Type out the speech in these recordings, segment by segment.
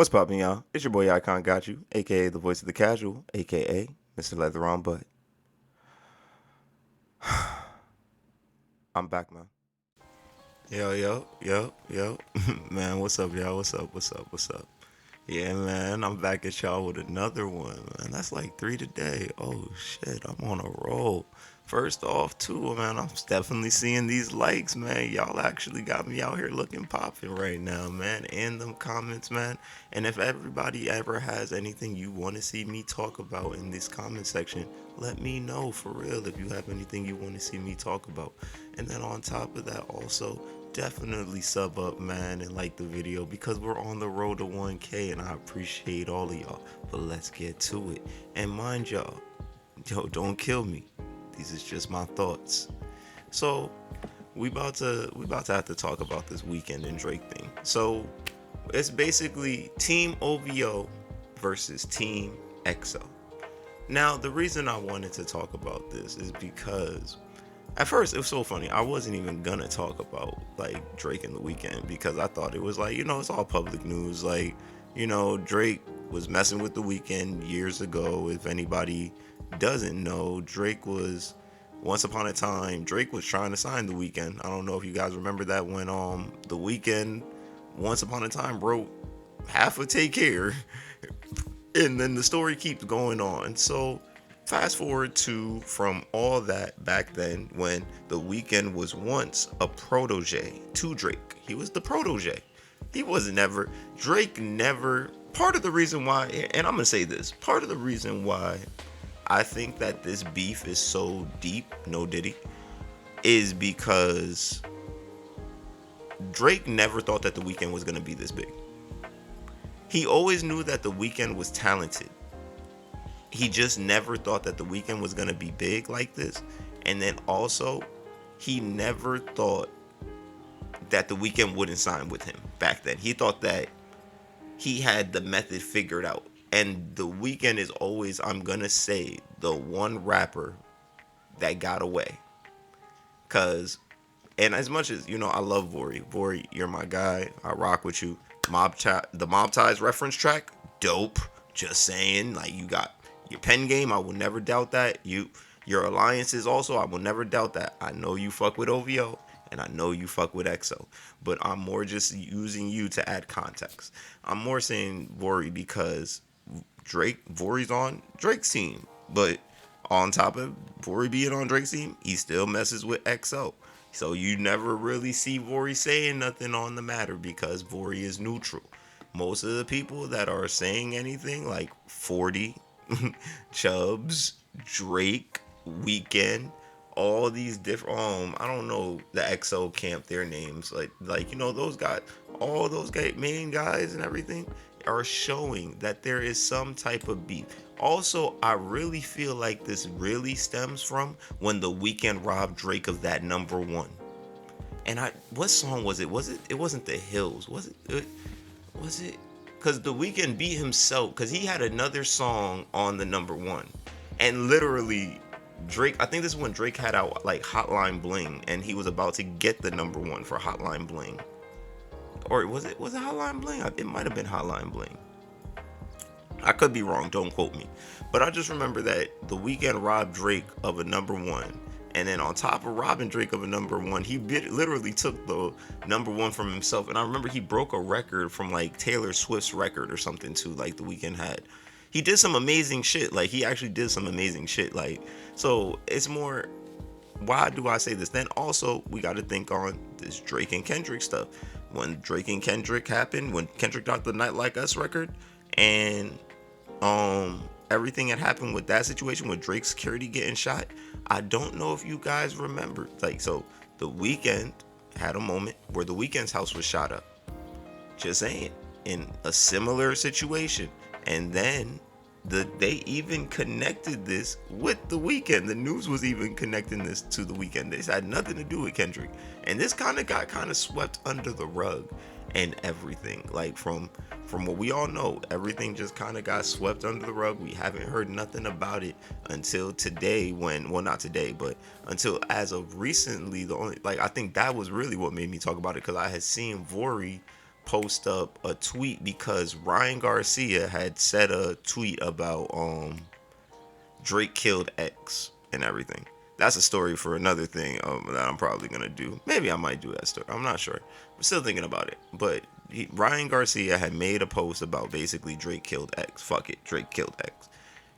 What's poppin', y'all? It's your boy Icon Got You, aka the voice of the casual, aka Mr. Leather on Butt. I'm back, man. Yo. Man, what's up, y'all? What's up? Yeah, man, I'm back at y'all with another one, man. That's like three today. Oh, shit, I'm on a roll. First off, too, man, I'm definitely seeing these likes, man. Y'all actually got me out here looking popping right now, man. And them comments, man. And if everybody ever has anything you want to see me talk about in this comment section, let me know for real if you have anything you want to see me talk about. And then on top of that, also, definitely sub up, man, and like the video because we're on the road to 1K and I appreciate all of y'all. But let's get to it. And mind y'all, don't kill me. These is just my thoughts. So we about to have to talk about this Weeknd and Drake thing. So it's basically Team OVO versus Team EXO. Now the reason I wanted to talk about this is because at first it was so funny. I wasn't even gonna talk about like Drake and the Weeknd because I thought it was like, it's all public news. Like, Drake was messing with the Weeknd years ago. If anybody doesn't know, Drake was once upon a time, Drake was trying to sign the Weeknd. I don't know if you guys remember that when the Weeknd once upon a time wrote half of Take Care and then the story keeps going on. So fast forward to from all that back then when the Weeknd was once a protege to Drake. He was the protege. He was never Drake never part of the reason why, and I'm gonna say this, part of the reason why I think that this beef is so deep, no Diddy, is because Drake never thought that the Weeknd was gonna be this big. He always knew that the Weeknd was talented. He just never thought that the Weeknd was gonna be big like this. And then also, he never thought that the Weeknd wouldn't sign with him back then. He thought that he had the method figured out. And the Weeknd is always, I'm gonna say, the one rapper that got away. Cause, and as much as I love Vori, you're my guy. I rock with you. The Mob Ties reference track, dope. Just saying, like you got your pen game. I will never doubt that. Your alliances also, I will never doubt that. I know you fuck with OVO, and I know you fuck with EXO, but I'm more just using you to add context. I'm more saying Vori because Vori's on Drake's team, but on top of Vori being on Drake's team, he still messes with EXO. So you never really see Vori saying nothing on the matter because Vori is neutral. Most of the people that are saying anything like 40, Chubbs, Drake, Weeknd, all these different I don't know the EXO camp, their names those guys, all those main guys and everything are showing that there is some type of beef. Also, I really feel like this really stems from when the Weeknd robbed Drake of that number one. And what song was it? It wasn't The Hills. Was it? Because the Weeknd beat himself because he had another song on the number one. And literally, Drake, I think this is when Drake had out like Hotline Bling and he was about to get the number one for Hotline Bling. Or was it Hotline Bling? It might have been Hotline Bling. I could be wrong, don't quote me. But I just remember that the Weeknd robbed Drake of a number one. And then on top of robbing Drake of a number one, he literally took the number one from himself. And I remember he broke a record from like Taylor Swift's record or something too, like the Weeknd had. He did some amazing shit. Like he actually did some amazing shit. Like, so it's more, why do I say this? Then also we got to think on this Drake and Kendrick stuff. When Drake and Kendrick happened, when Kendrick dropped the Night Like Us record, and everything that happened with that situation with Drake's security getting shot, I don't know if you guys remember. Like, so the Weeknd had a moment where the Weeknd's house was shot up. Just saying, in a similar situation, and then they even connected this with the Weeknd. The news was even connecting this to the Weeknd. This had nothing to do with Kendrick, and this kind of got swept under the rug and everything. Like from what we all know, everything just kind of got swept under the rug. We haven't heard nothing about it until today. Not today, but until as of recently. The only I think that was really what made me talk about it because I had seen Vori post up a tweet because Ryan Garcia had said a tweet about Drake killed X and everything. That's a story for another thing that I'm probably gonna do. Maybe I might do that story. I'm not sure. I'm still thinking about it. But Ryan Garcia had made a post about basically Drake killed X. Fuck it, Drake killed X.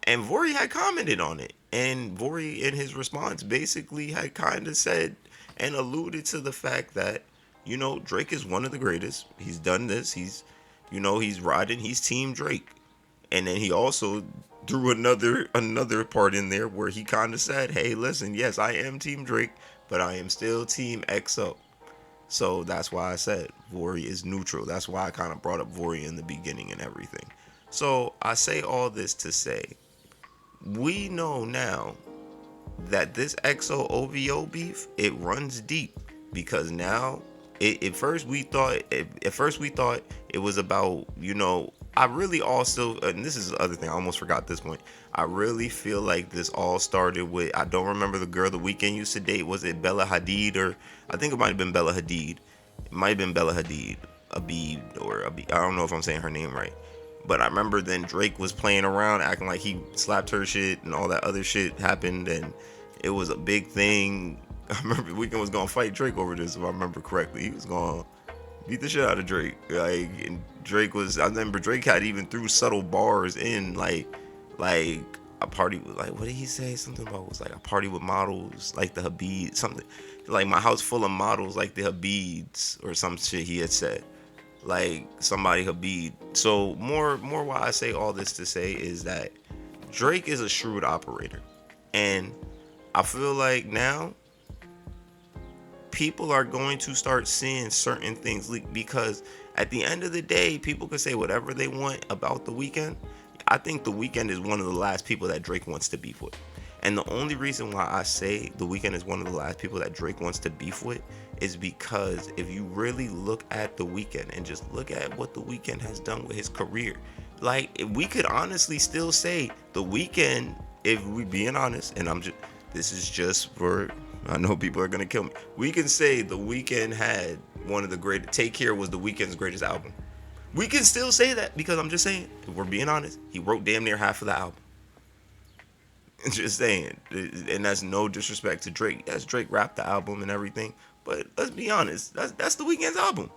And Vori had commented on it. And Vori, in his response, basically had kind of said and alluded to the fact that, Drake is one of the greatest. He's done this. He's riding. He's Team Drake. And then he also threw another part in there where he kind of said, hey, listen, yes, I am Team Drake, but I am still Team XO. So that's why I said Vori is neutral. That's why I kind of brought up Vori in the beginning and everything. So I say all this to say, we know now that this XO OVO beef, it runs deep, because now at first we thought it was about, I really also, and this is the other thing, I almost forgot this point. I really feel like this all started with, I don't remember the girl the Weeknd used to date. Was it Bella Hadid? Or I think it might have been Bella Hadid. It might have been Bella Hadid, I don't know if I'm saying her name right. But I remember then Drake was playing around, acting like he slapped her shit, and all that other shit happened, and it was a big thing. I remember Weeknd was gonna fight Drake over this, if I remember correctly. He was gonna beat the shit out of Drake. And I remember Drake had even threw subtle bars in, like a party with, like, what did he say? Something about, was like a party with models, like the Habib, something like my house full of models, like the Habibs, or some shit he had said, like somebody Habib. So more why I say all this to say is that Drake is a shrewd operator, and I feel like now people are going to start seeing certain things leak, because at the end of the day, people can say whatever they want about The Weeknd. I think The Weeknd is one of the last people that Drake wants to beef with. And the only reason why I say The Weeknd is one of the last people that Drake wants to beef with is because if you really look at The Weeknd and just look at what The Weeknd has done with his career, like, if we could honestly still say The Weeknd, if we being honest, and this is just for, I know people are gonna kill me, we can say The Weeknd had one of the greatest, Take Care was The Weeknd's greatest album. We can still say that, because I'm just saying, if we're being honest, he wrote damn near half of the album. Just saying. And that's no disrespect to Drake. Yes, Drake rapped the album and everything, but let's be honest, that's The Weeknd's album.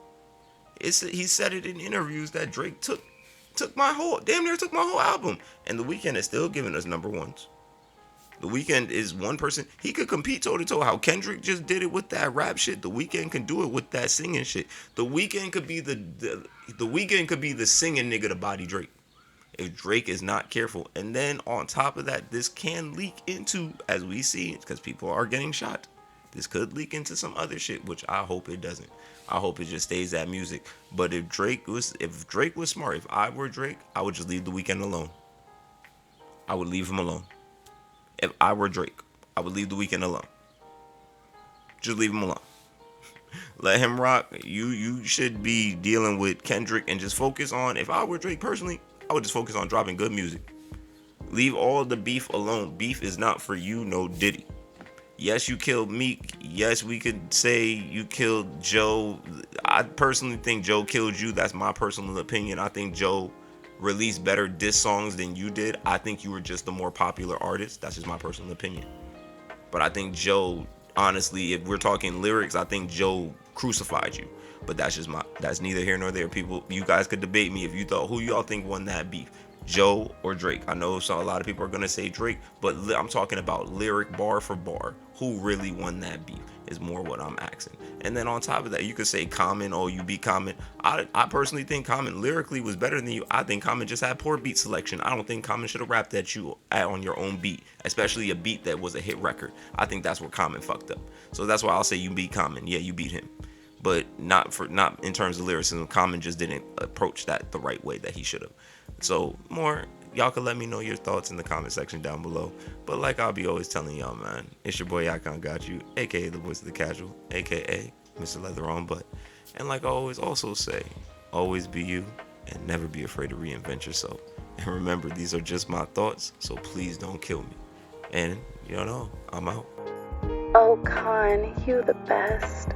He said it in interviews that Drake damn near took my whole album, and The Weeknd is still giving us number ones. The Weeknd is one person, he could compete toe to toe. How Kendrick just did it with that rap shit, The Weeknd can do it with that singing shit. The Weeknd could be the Weeknd could be the singing nigga to body Drake, if Drake is not careful. And then on top of that, this can leak into, as we see, because people are getting shot, this could leak into some other shit, which I hope it doesn't. I hope it just stays that music. But if Drake was smart, if I were Drake, I would just leave The Weeknd alone. I would leave him alone. If I were Drake, I would leave The Weeknd alone. Just leave him alone. Let him rock. You should be dealing with Kendrick and just focus on, if I were Drake personally, I would just focus on dropping good music. Leave all the beef alone. Beef is not for you, no Diddy. Yes, you killed Meek. Yes, we could say you killed Joe. I personally think Joe killed you. That's my personal opinion. I think Joe released better diss songs than you did. I think you were just the more popular artist. That's just my personal opinion. But I think Joe, honestly, if we're talking lyrics, I think Joe crucified you. But that's neither here nor there. People, you guys could debate me if you thought, who y'all think won that beef, Joe or Drake? I know a lot of people are gonna say Drake, but I'm talking about lyric, bar for bar. Who really won that beef is more what I'm asking. And then on top of that, you could say Common. Oh, you beat Common. I personally think Common lyrically was better than you. I think Common just had poor beat selection. I don't think Common should have rapped at you on your own beat, especially a beat that was a hit record. I think that's where Common fucked up. So that's why I'll say you beat Common. Yeah, you beat him, but not in terms of lyricism. Common just didn't approach that the right way that he should have. So y'all can let me know your thoughts in the comment section down below. But like I'll be always telling y'all, man, it's your boy Icon Got You, aka the voice of the casual, aka Mr. Leather on Butt. And like I always also say, always be you and never be afraid to reinvent yourself. And remember, these are just my thoughts, so please don't kill me. And I'm out. Oh, Con, you the best.